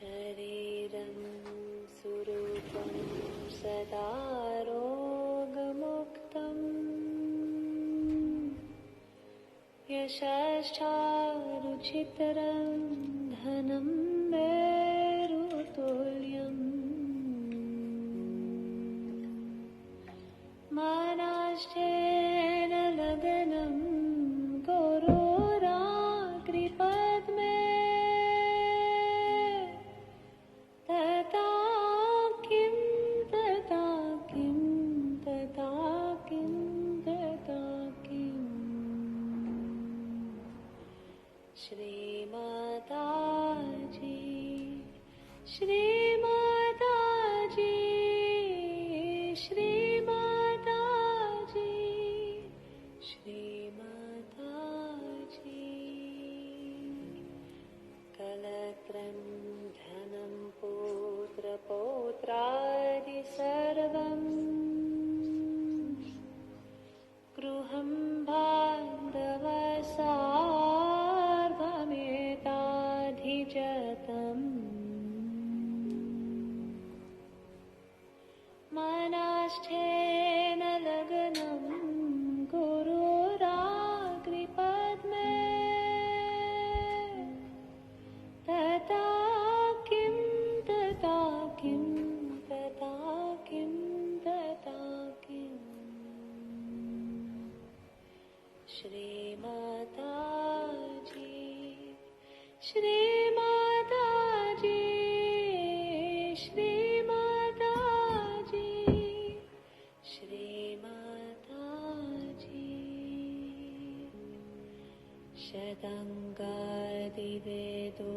शरीरं सुरूपं सदा रोगमुक्तम् यशश्चारुचितरं धनं मेरुतुल्यम् मानाश्चेन लगनं गुरुराग्रिपद्मे तथा किं तथा किं तथा किं तथा किम् श्री माताजी श्री माताजी श्री माताजी श्री माताजी कलत्रं धनं पुत्रपौत्रादि सर्वं गृहं बान्धवसार्वमेताधिजतम् मानाश्चेन लगनं गुरुराग्रिपद्मे तथा किं तथा किं तथा किं तथा किम् श्री माताजी श्री माताजी श्री माताजी श्री माताजी शतङ्गादिवेदो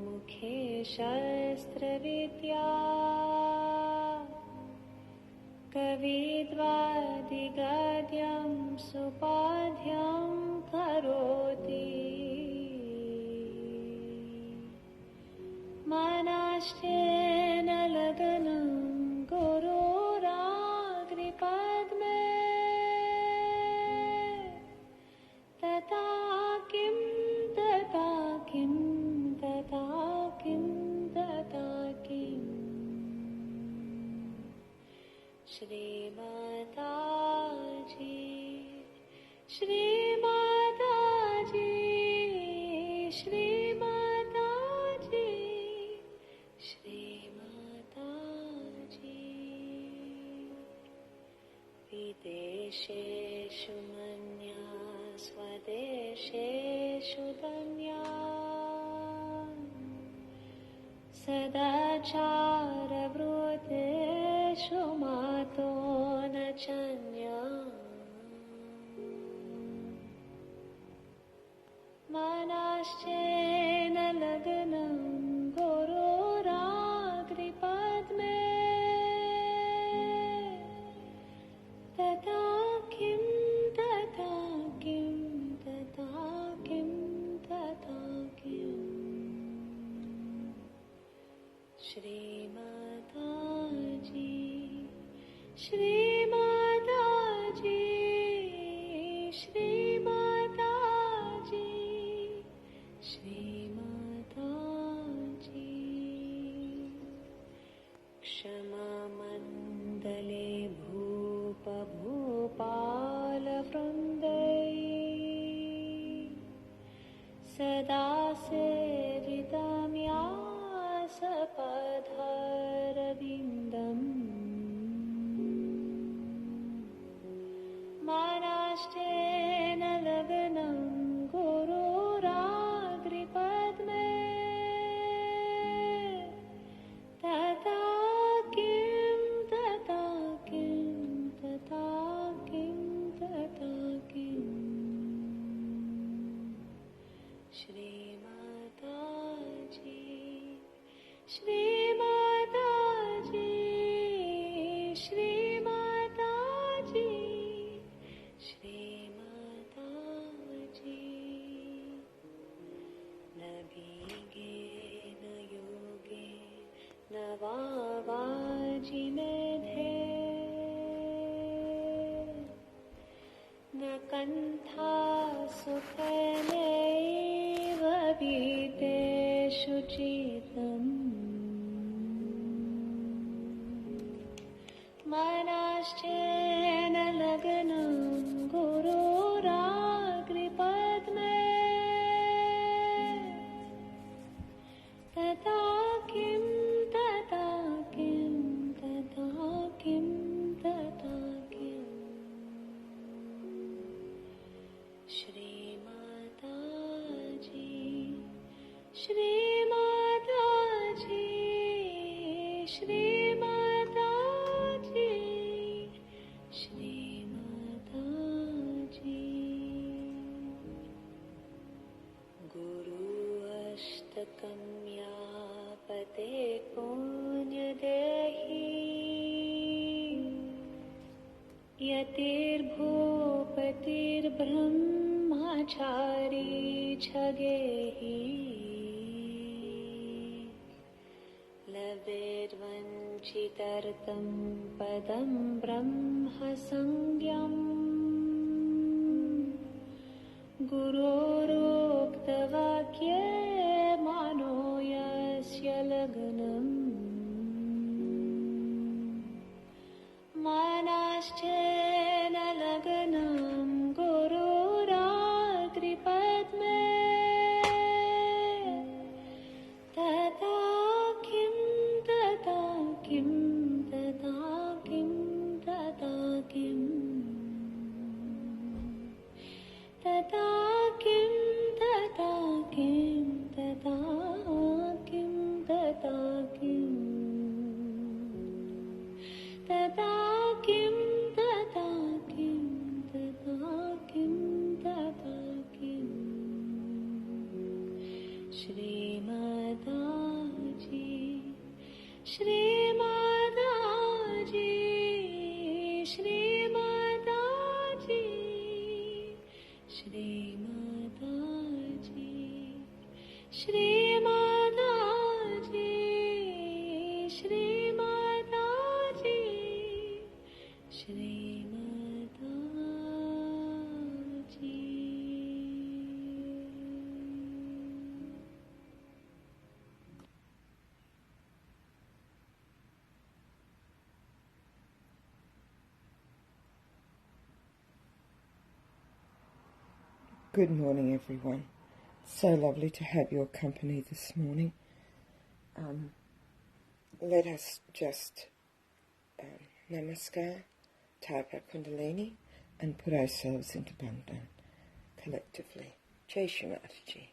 मुखे शस्त्रविद्या कविद्वादिगद्यं सुपाठ्यं करोति मानाश्चेन लगनं गुरुराग्रिपद्मे तथा किं तथा किं तथा किं तथा किम् श्री माताजी श्री माताजी श्री माताजी श्री माताजी विदेशेषु मन्या स्वदेशेषु धन्या सदाचारवृत्तेषु मातो न चन्या मानाश्चेन लगनं गुरुराग्रिपद्मे तथा किं तथा किं तथा किं तथा किम् श्री माताजी श्री माताजी श्री माताजी श्री माताजी क्षमामण्डले भूपभूपालवृन्दै सदा सेवितं यासपथारविन्दम् मानाश्चेन लगनं गुरुराग्रिपद्मे तथा किं तथा किं तथा किं तथा किम् श्री माताजी श्री माताजी श्री माताजी श्री माताजी न भीगे न योगे न वावाजि मेधे न कण्ठा सुखनैव भीतेषु चितम् Shri Mataji, Shri Mataji. Guru Ashtakam Yapate Punya Dehi, Yatir Bhupatir Brahmachari Chagehi, Laver Vanchitartam Padam Brahma Sangyam, Gururukta-vakye mano yasya lagnam, Manaschena lagnam Gururatripadme, Tata kim, Tata kim, Tata kim, Tata kim, Tata kim, Tata kim, Tata kim, Tata kim, Tata kim, Tata kim, Tata kim, Tata kim. Shri Mataji, Shri Mataji, Shri Mataji, Shri Mataji, Shri Mataji, Shri Mataji, Shri Mataji. Good morning, everyone. So lovely to have your company this morning. Let us just namaskar, type our Kundalini, and put ourselves into Bandhan collectively. Jai Shri Mataji.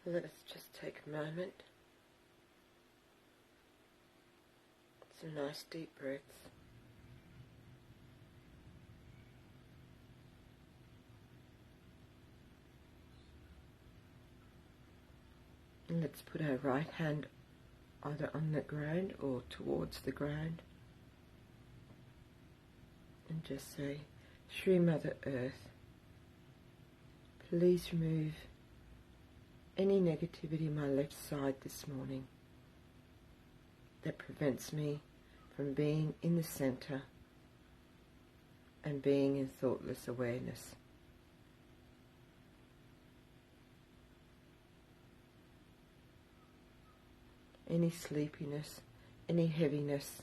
Let us just take a moment. Some nice deep breaths. And let's put our right hand either on the ground or towards the ground. And just say, Shri Mother Earth, please remove any negativity in my left side this morning that prevents me from being in the center and being in thoughtless awareness. Any sleepiness, any heaviness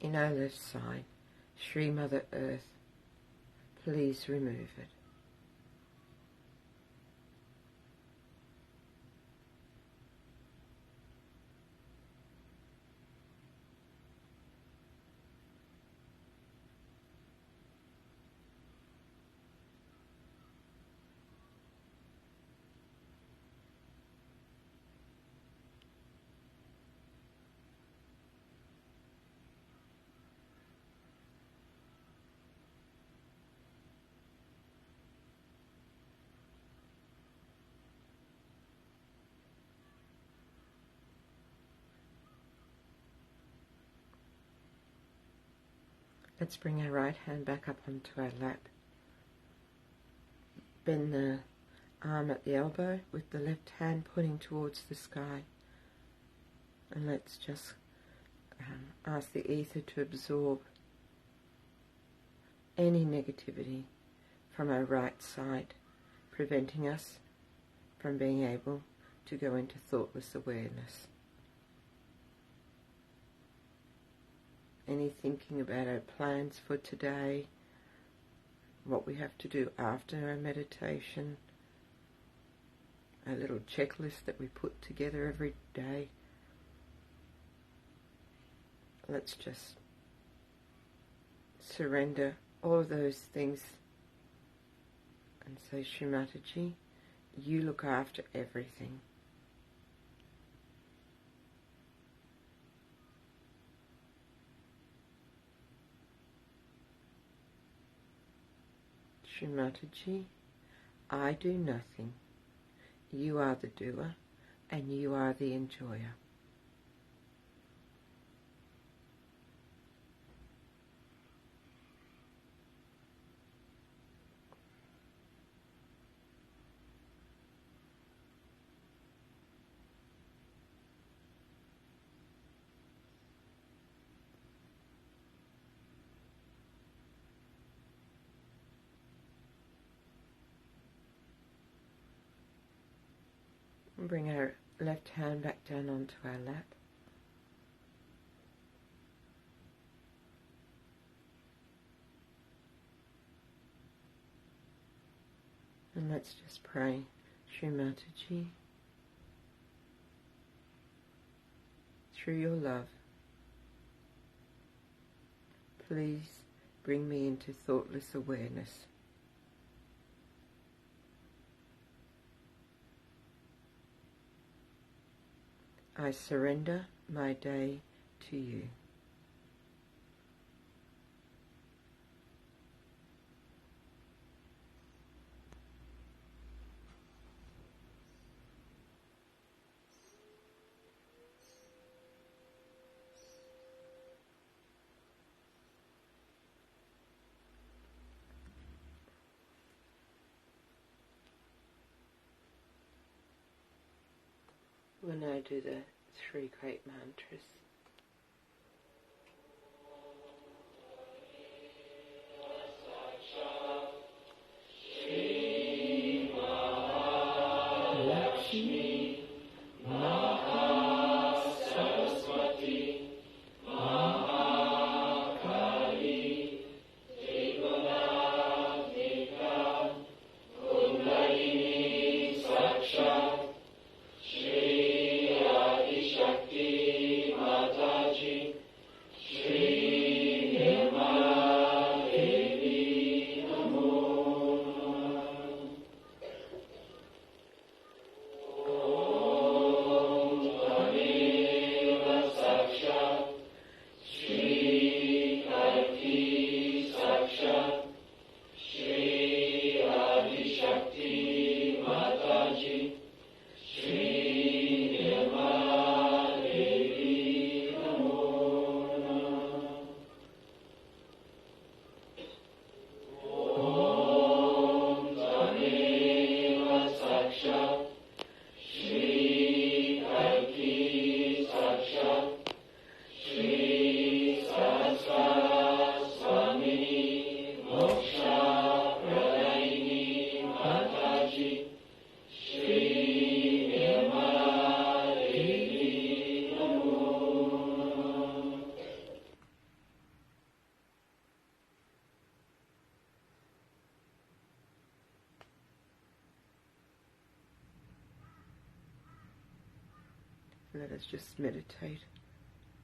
in our left side, Shri Mother Earth, please remove it. Let's bring our right hand back up onto our lap. Bend the arm at the elbow with the left hand pointing towards the sky. And let's just ask the ether to absorb any negativity from our right side, preventing us from being able to go into thoughtless awareness. Any thinking about our plans for today, what we have to do after our meditation, a little checklist that we put together every day. Let's just surrender all of those things and say, Shri Mataji, you look after everything. Shri Mataji, I do nothing. You are the doer and you are the enjoyer. And bring our left hand back down onto our lap. And let's just pray, Shri Mataji, through your love, please bring me into thoughtless awareness. I surrender my day to you. When I do the 3 great mantras, Lakshmi, Maha Saraswati, Mahakali, Trigunadika, Kundalini Sakshat, Shri Mataji, Shri Mataji, Namo. Om Tameva Sakshat, Shri Karti Sakshat, Shri Adi Shakti Mataji, Shri Let us just meditate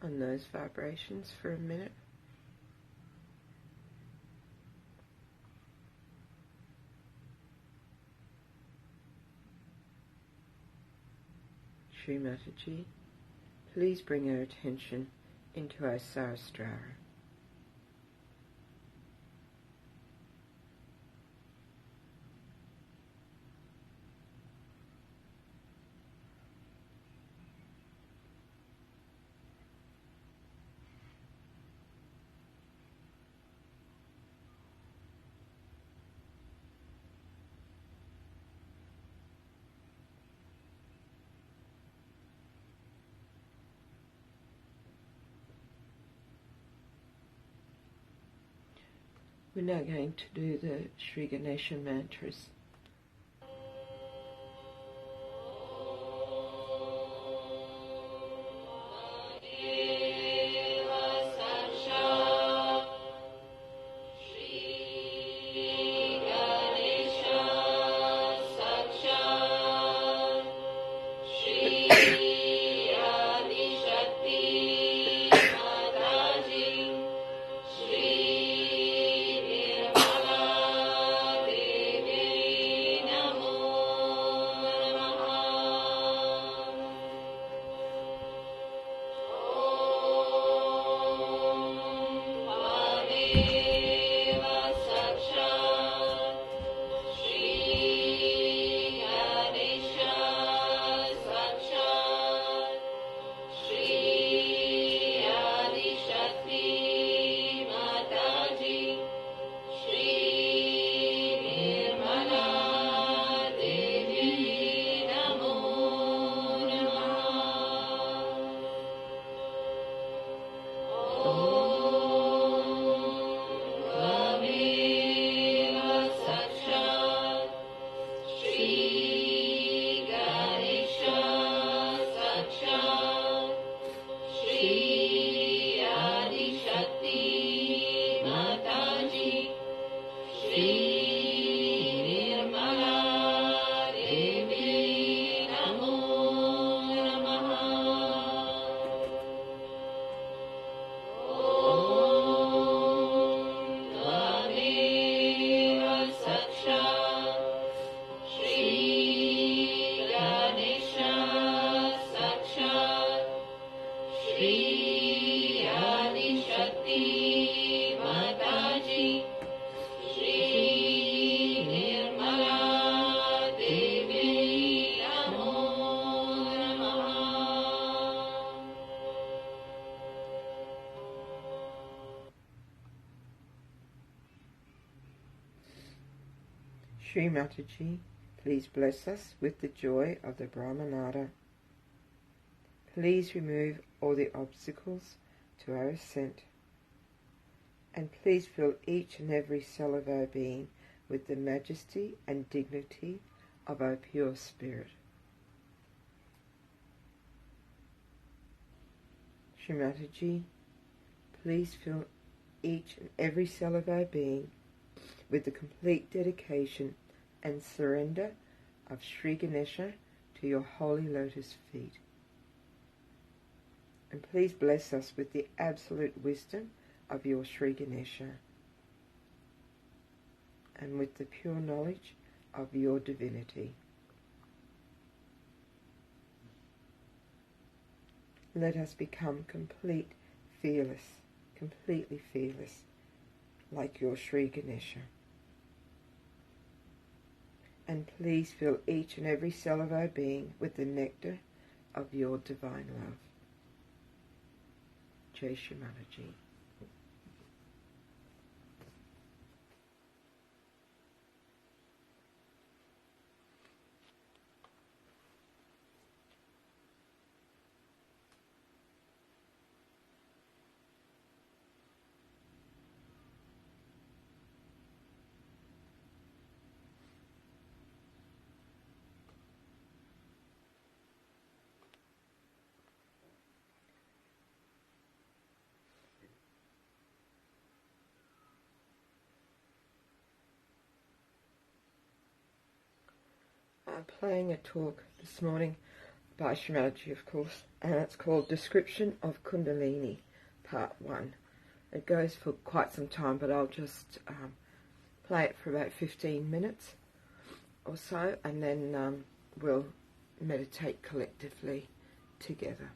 on those vibrations for a minute. Shri Mataji, please bring our attention into our Sahasrara. We're now going to do the Shri Ganesha mantras. Shri Mataji, please bless us with the joy of the Brahmanada. Please remove all the obstacles to our ascent, and please fill each and every cell of our being with the majesty and dignity of our pure spirit. Shri Mataji, please fill each and every cell of our being with the complete dedication and surrender of Shri Ganesha to your holy lotus feet. And please bless us with the absolute wisdom of your Shri Ganesha and with the pure knowledge of your divinity. Let us become completely fearless, like your Shri Ganesha. And please fill each and every cell of our being with the nectar of your divine love. Jai Shri Mataji. I'm playing a talk this morning by Shri Mataji, of course, and it's called Description of Kundalini, Part 1. It goes for quite some time, but I'll just play it for about 15 minutes or so, and then we'll meditate collectively together.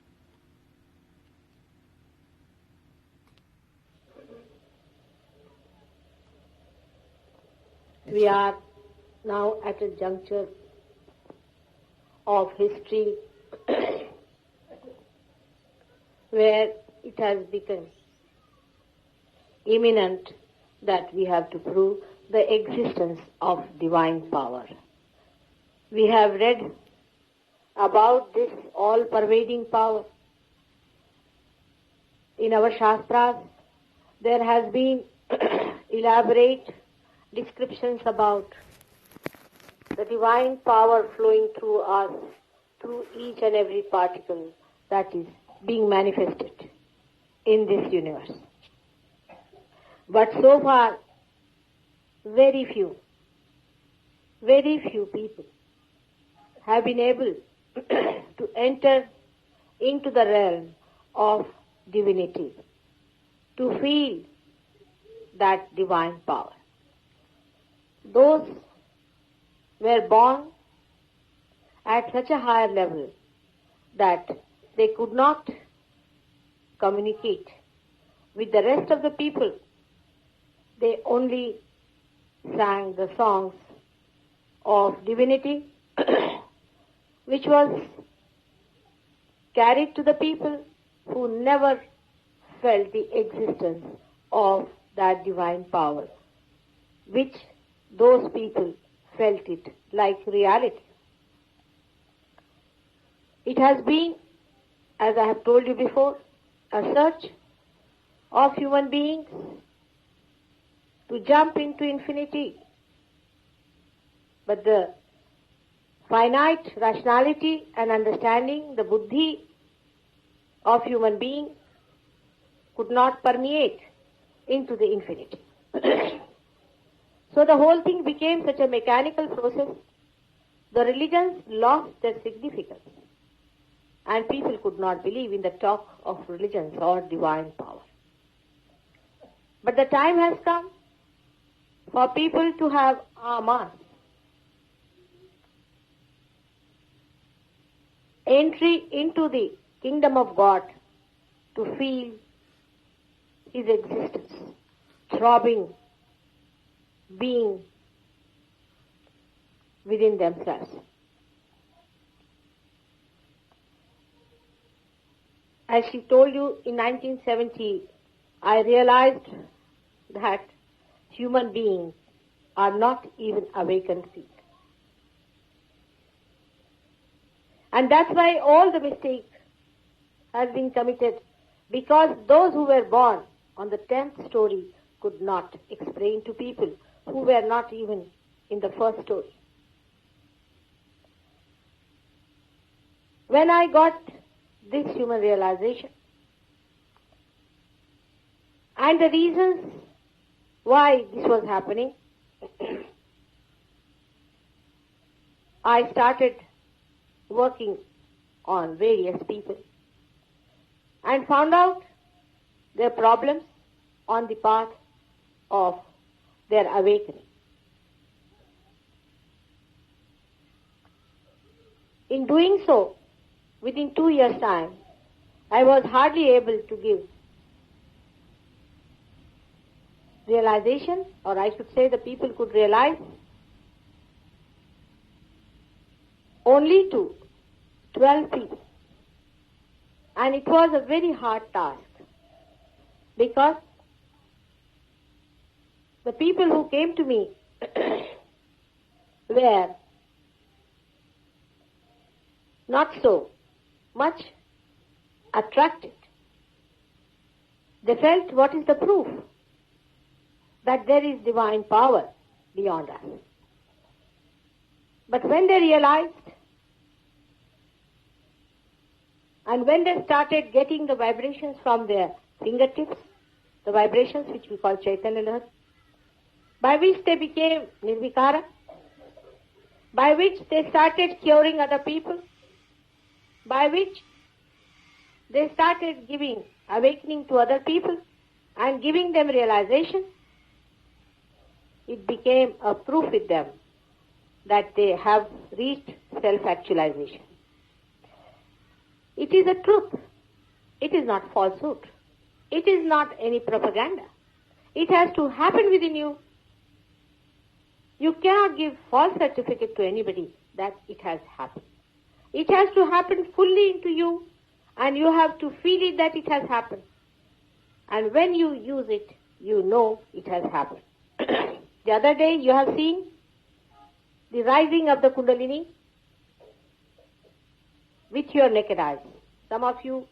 We are now at a juncture of history where it has become imminent that we have to prove the existence of divine power. We have read about this all-pervading power. In our Shastras, there has been elaborate descriptions about the divine power flowing through us, through each and every particle that is being manifested in this universe. But so far, very few people have been able to enter into the realm of divinity, to feel that divine power. Those were born at such a higher level that they could not communicate with the rest of the people. They only sang the songs of divinity which was carried to the people who never felt the existence of that divine power, which those people felt it like reality. It has been, as I have told you before, a search of human beings to jump into infinity. But the finite rationality and understanding, the buddhi of human beings could not permeate into the infinity. So the whole thing became such a mechanical process. The religions lost their significance, and people could not believe in the talk of religions or divine power. But the time has come for people to have amas, entry into the kingdom of God, to feel His existence, throbbing, being within themselves. As she told you, in 1970, I realized that human beings are not even awakened seed. And that's why all the mistake has been committed, because those who were born on the 10th story could not explain to people who were not even in the first story. When I got this human realization and the reasons why this was happening, I started working on various people and found out their problems on the path of their awakening. In doing so, within 2 years' time, I was hardly able to give realization, or I should say the people could realize, only to 12 people. And it was a very hard task, because the people who came to me were not so much attracted. They felt, what is the proof that there is divine power beyond us? But when they realized, and when they started getting the vibrations from their fingertips, the vibrations which we call Chaitanya Lahar, by which they became Nirvikara, by which they started curing other people, by which they started giving awakening to other people and giving them realization, it became a proof with them that they have reached self-actualization. It is a truth. It is not falsehood. It is not any propaganda. It has to happen within you. You cannot give false certificate to anybody that it has happened. It has to happen fully into you, and you have to feel it that it has happened. And when you use it, you know it has happened. The other day you have seen the rising of the Kundalini with your naked eyes. Some of you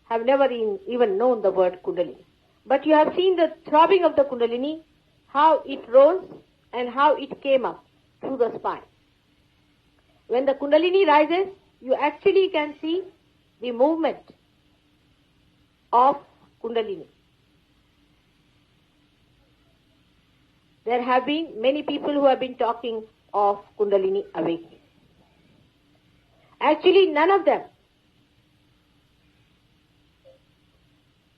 have never even known the word Kundalini. But you have seen the throbbing of the Kundalini, how it rose and how it came up through the spine. When the Kundalini rises, you actually can see the movement of Kundalini. There have been many people who have been talking of Kundalini awakening. Actually, none of them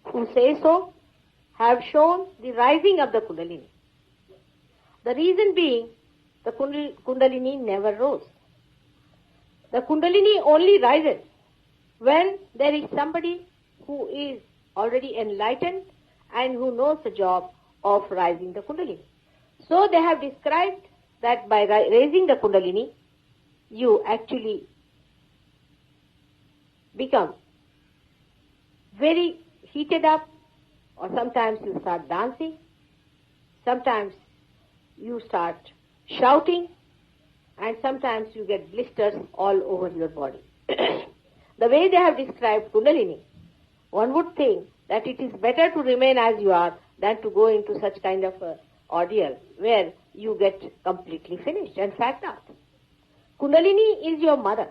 who say so have shown the rising of the Kundalini. The reason being, the Kundalini never rose. The Kundalini only rises when there is somebody who is already enlightened and who knows the job of rising the Kundalini. So they have described that by raising the Kundalini, you actually become very heated up, or sometimes you start dancing, sometimes you start shouting, and sometimes you get blisters all over your body. The way they have described Kundalini, one would think that it is better to remain as you are than to go into such kind of a ordeal where you get completely finished and fagged out. Kundalini is your mother,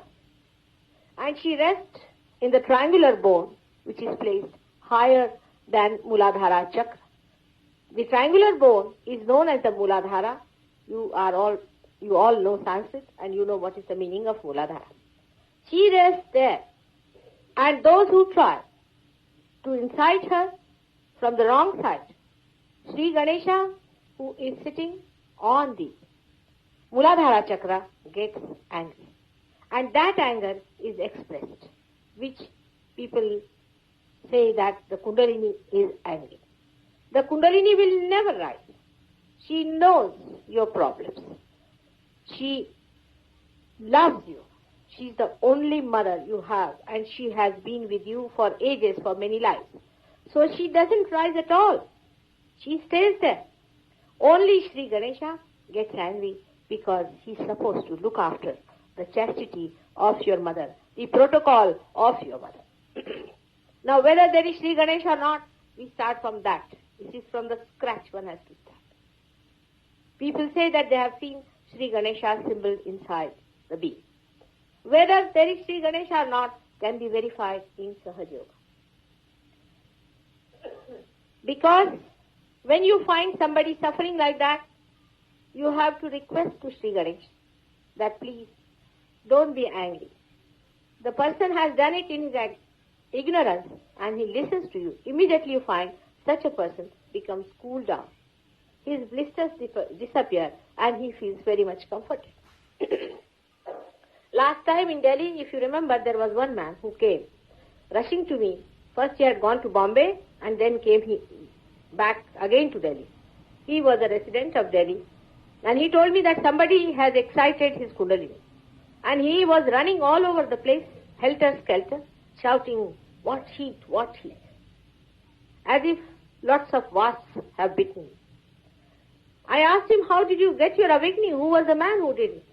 and she rests in the triangular bone which is placed higher than Muladhara chakra. The triangular bone is known as the Muladhara. You all know Sanskrit and you know what is the meaning of Muladhara. She rests there, and those who try to incite her from the wrong side, Sri Ganesha, who is sitting on the Muladhara chakra, gets angry. And that anger is expressed, which people say that the Kundalini is angry. The Kundalini will never rise. She knows your problems. She loves you. She is the only mother you have, and she has been with you for ages, for many lives. So she doesn't rise at all. She stays there. Only Sri Ganesha gets angry because he's supposed to look after the chastity of your mother, the protocol of your mother. Now, whether there is Sri Ganesha or not, we start from that. This is from the scratch one has to start. People say that they have seen Sri Ganesha symbol inside the bee. Whether there is Sri Ganesha or not can be verified in Sahaja Yoga. Because when you find somebody suffering like that, you have to request to Sri Ganesha that please don't be angry. The person has done it in his ignorance and he listens to you. Immediately you find such a person becomes cooled down. His blisters disappear and he feels very much comforted. Last time in Delhi, if you remember, there was one man who came rushing to me. First he had gone to Bombay and then came back again to Delhi. He was a resident of Delhi and he told me that somebody has excited his Kundalini. And he was running all over the place, helter-skelter, shouting, "What heat, what heat," as if lots of wasps have bitten him. I asked him, how did you get your awakening? Who was the man who did it?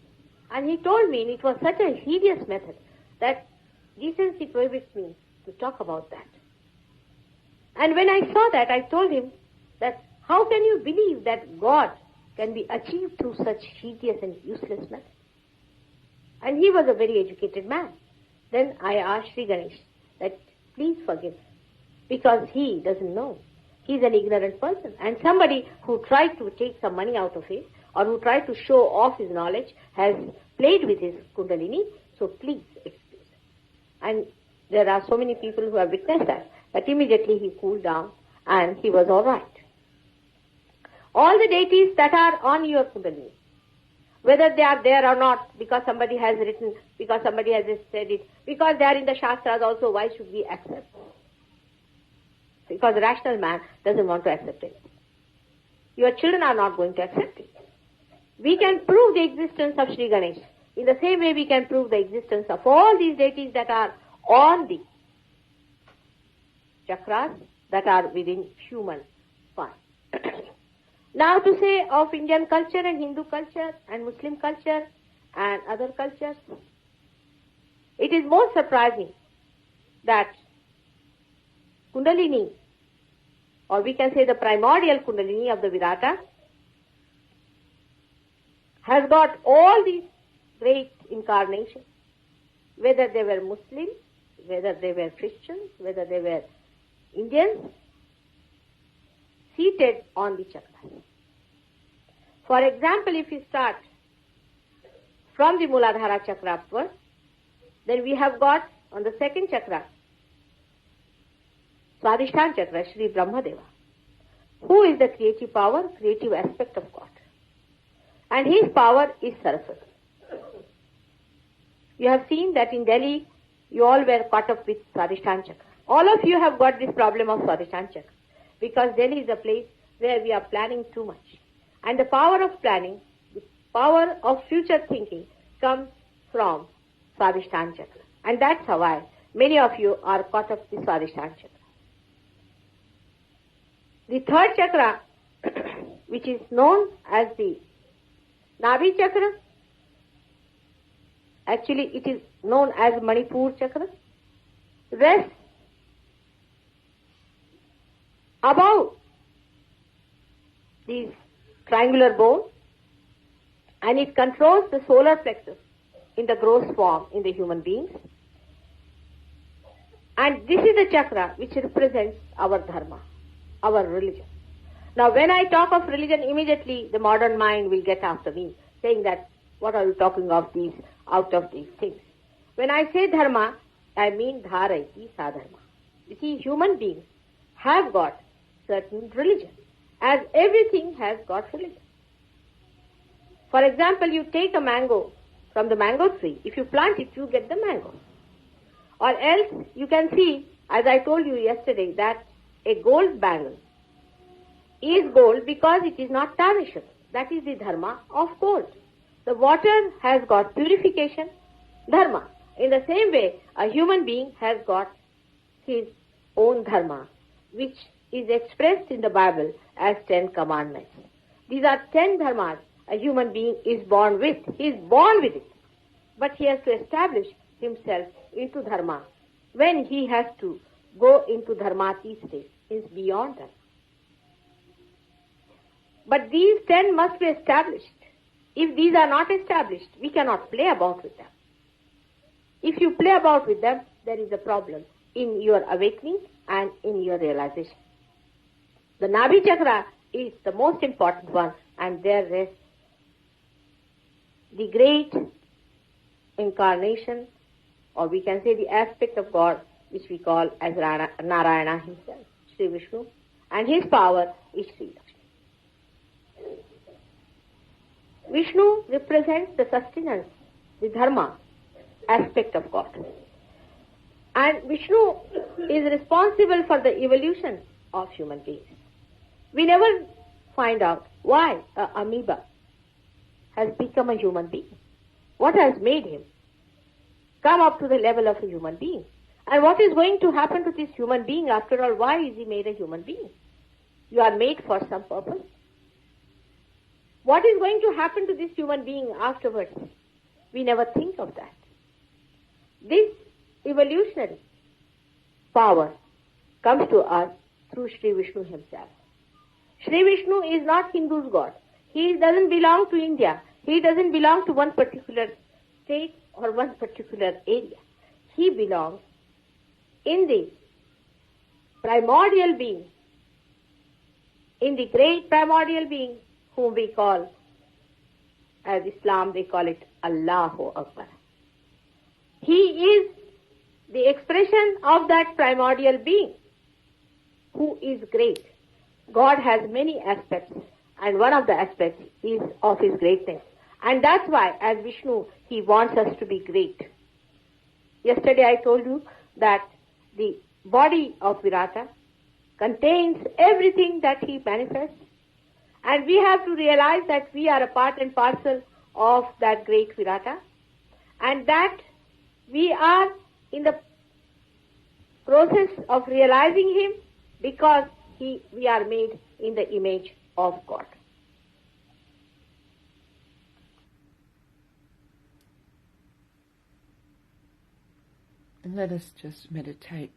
And he told me, and it was such a hideous method, that decency prohibits me to talk about that. And when I saw that, I told him that how can you believe that God can be achieved through such hideous and useless method? And he was a very educated man. Then I asked Sri Ganesh that please forgive, because he doesn't know. He's an ignorant person. And somebody who tried to take some money out of it, or who tried to show off his knowledge, has played with his Kundalini, so please excuse him. And there are so many people who have witnessed that immediately he cooled down and he was all right. All the deities that are on your Kundalini, whether they are there or not, because somebody has written, because somebody has said it, because they are in the Shastras also, why should we accept? Because the rational man doesn't want to accept it. Your children are not going to accept it. We can prove the existence of Sri Ganesh. In the same way we can prove the existence of all these deities that are on the chakras that are within human spine. Now to say of Indian culture and Hindu culture and Muslim culture and other cultures, it is most surprising that Kundalini, or we can say the primordial Kundalini of the Virata, has got all these great incarnations, whether they were Muslims, whether they were Christians, whether they were Indians, seated on the chakras. For example, if you start from the Muladhara chakra upward, then we have got on the second chakra, Swadhisthana chakra, Shri Brahmadeva, who is the creative power, creative aspect of God. And his power is Saraswati. You have seen that in Delhi, you all were caught up with Swadhisthana chakra. All of you have got this problem of Swadhisthana chakra, because Delhi is a place where we are planning too much. And the power of planning, the power of future thinking comes from Swadhisthana chakra. And that's why many of you are caught up with Swadhisthana chakra. The third chakra, which is known as the Nabi chakra, actually it is known as Manipur chakra, rests above these triangular bone, and it controls the solar plexus in the gross form in the human beings. And this is the chakra which represents our dharma, our religion. Now when I talk of religion, immediately the modern mind will get after me, saying that, what are you talking of these, out of these things? When I say dharma, I mean dharati sadharma. You see, human beings have got certain religion, as everything has got religion. For example, you take a mango from the mango tree. If you plant it, you get the mango. Or else, you can see, as I told you yesterday, that a gold bangle is gold because it is not tarnishable. That is the dharma of gold. The water has got purification, dharma. In the same way, a human being has got his own dharma, which is expressed in the Bible as 10 commandments. These are 10 dharmas a human being is born with. He is born with it. But he has to establish himself into dharma when he has to go into dharmati state, is beyond that. But these 10 must be established. If these are not established, we cannot play about with them. If you play about with them, there is a problem in your awakening and in your realization. The Nabi chakra is the most important one, and there rests the great incarnation, or we can say the aspect of God, which we call as Narayana himself, Shri Vishnu, and his power is Sri Lakshmi. Vishnu represents the sustenance, the dharma aspect of God. And Vishnu is responsible for the evolution of human beings. We never find out why an amoeba has become a human being. What has made him come up to the level of a human being? And what is going to happen to this human being after all? Why is he made a human being? You are made for some purpose. What is going to happen to this human being afterwards? We never think of that. This evolutionary power comes to us through Shri Vishnu himself. Shri Vishnu is not Hindu's God. He doesn't belong to India. He doesn't belong to one particular state or one particular area. He belongs in the primordial being, in the great primordial being whom we call, as Islam they call it, Allahu Akbar. He is the expression of that primordial being who is great. God has many aspects, and one of the aspects is of his greatness. And that's why, as Vishnu, he wants us to be great. Yesterday I told you that the body of Virata contains everything that he manifests, and we have to realize that we are a part and parcel of that great Virata, and that we are in the process of realizing him because we are made in the image of God. And let us just meditate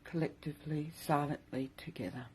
collectively, silently together.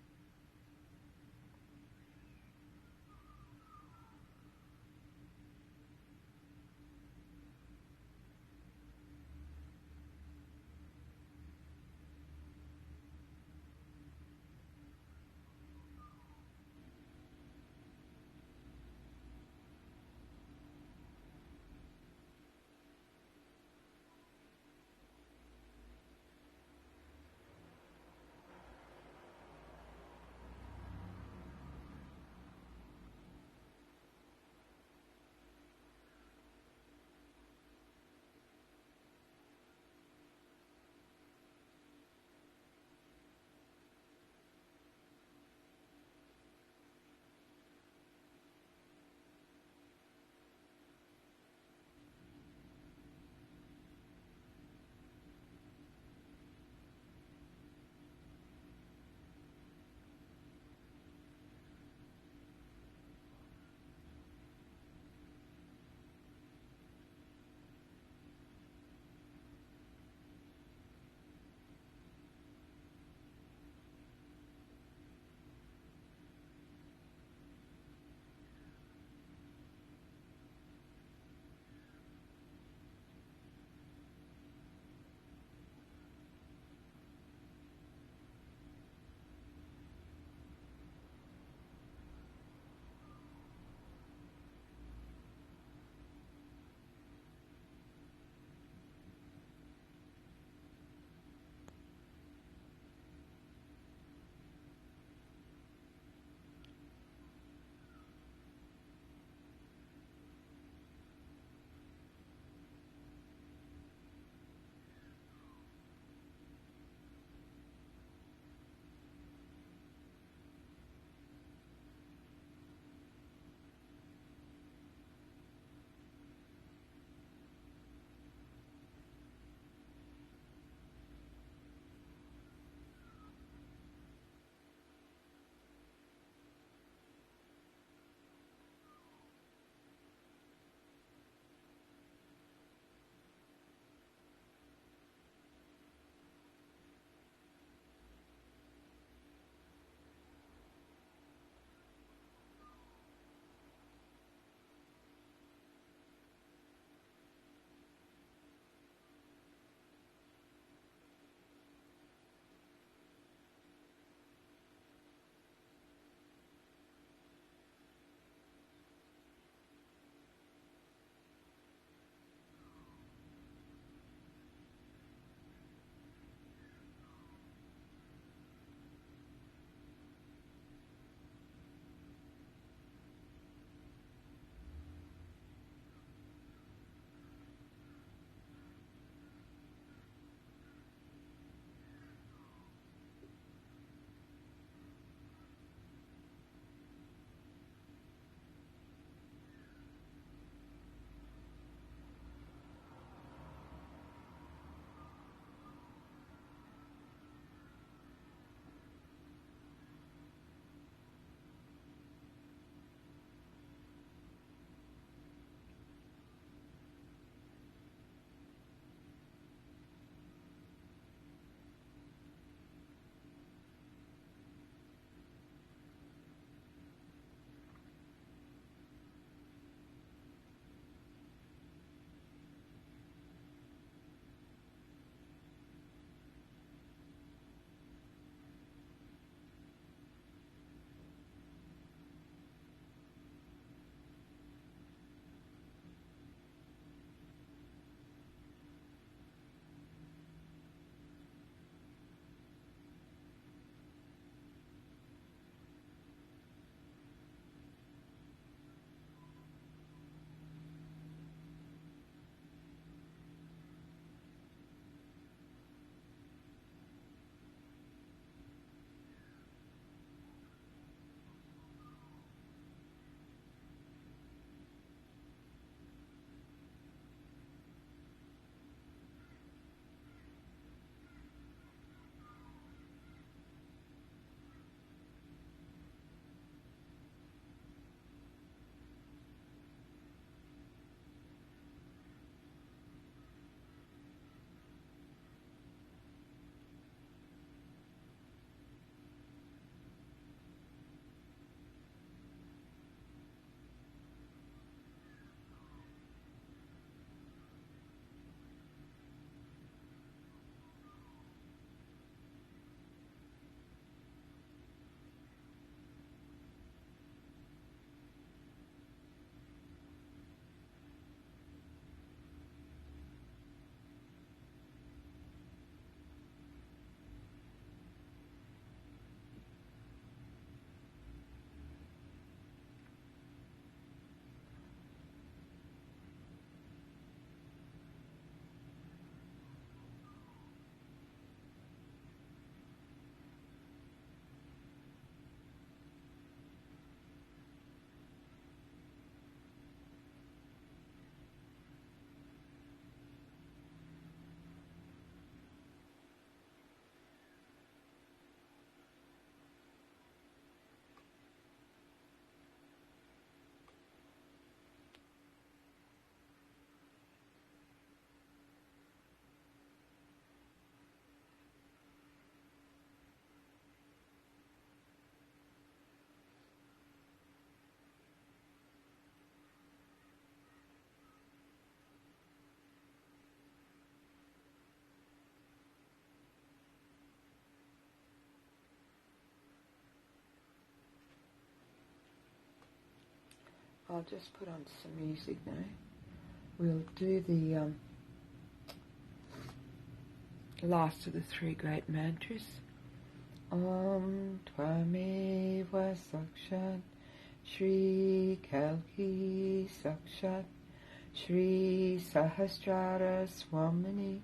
I'll just put on some music now. We'll do the last of the three great mantras. Om Tvameva Sakshat Shri Kalki Sakshat Shri Sahasrara Swamini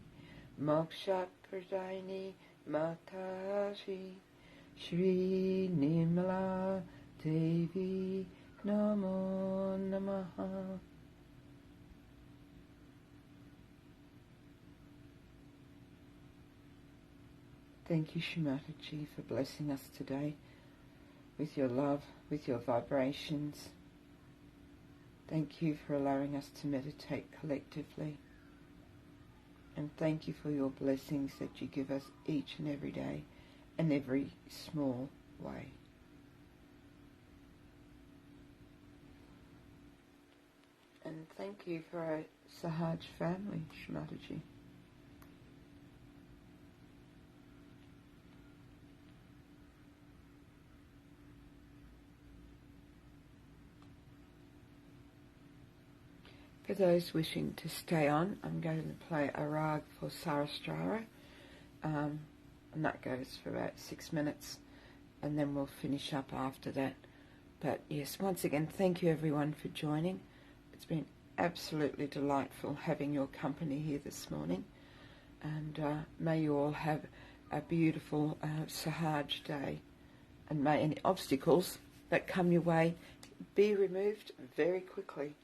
Mokshat Pradayini Mataji Shri Nimala Devi Namo Namaha. Thank you, Shri Mataji, for blessing us today with your love, with your vibrations. Thank you for allowing us to meditate collectively. And thank you for your blessings that you give us each and every day in every small way. And thank you for our Sahaja family, Shri Mataji. For those wishing to stay on, I'm going to play a rag for Sahasrara, and that goes for about 6 minutes, and then we'll finish up after that. But yes, once again, thank you everyone for joining. It's been absolutely delightful having your company here this morning, and may you all have a beautiful Sahaja day, and may any obstacles that come your way be removed very quickly.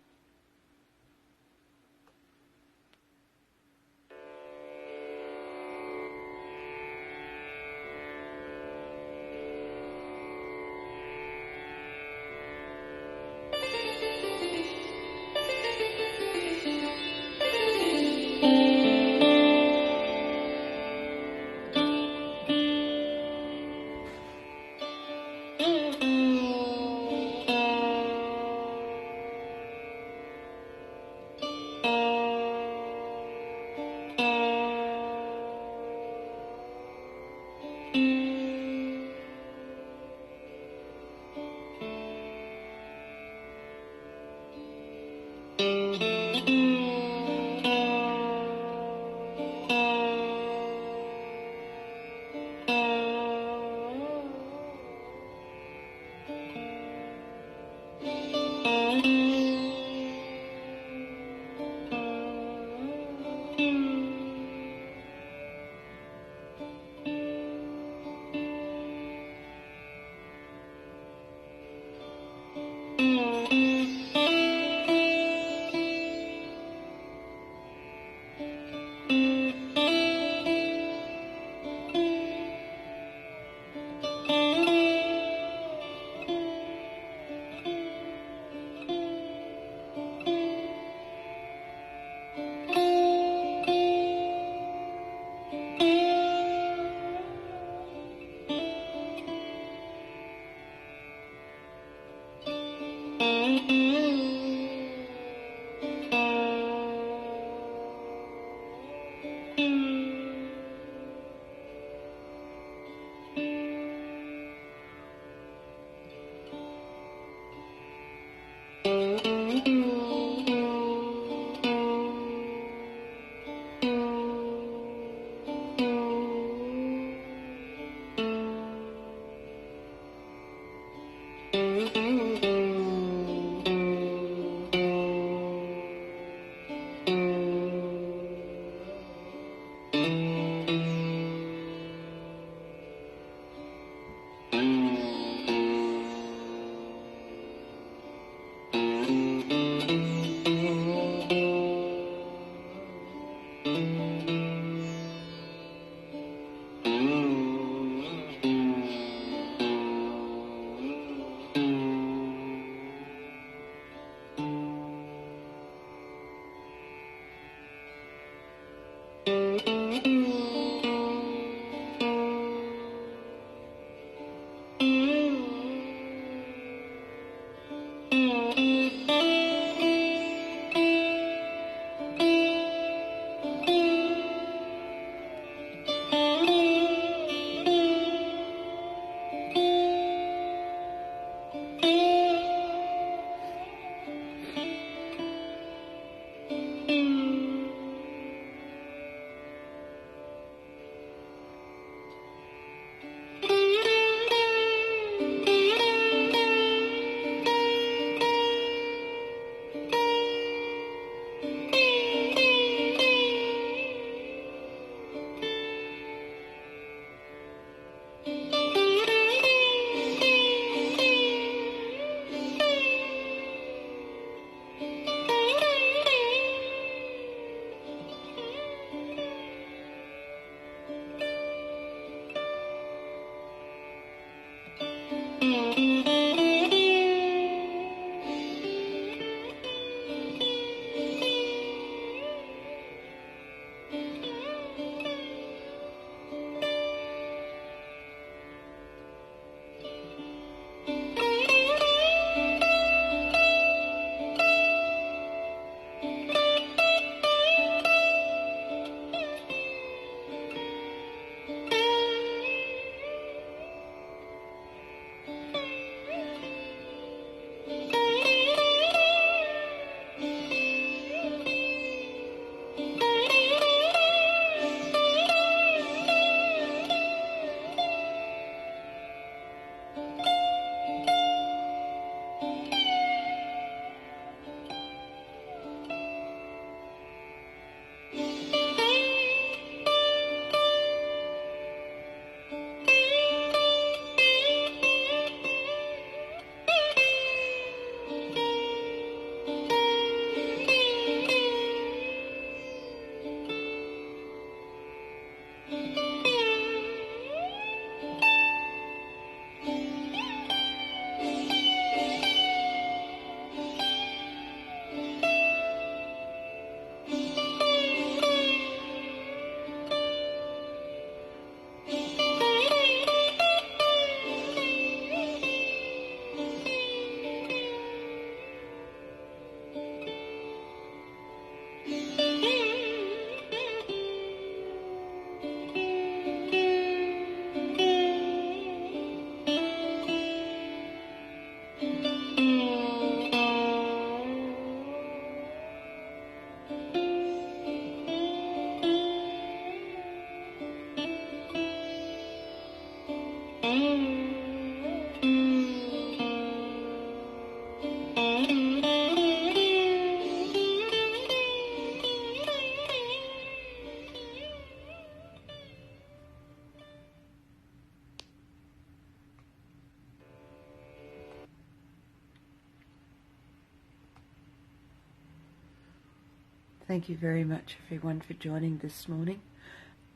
Thank you very much, everyone, for joining this morning.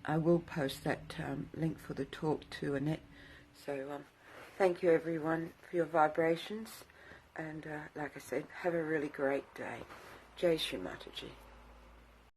I will post that link for the talk to Annette. So thank you, everyone, for your vibrations. And like I said, have a really great day. Jai Shri Mataji.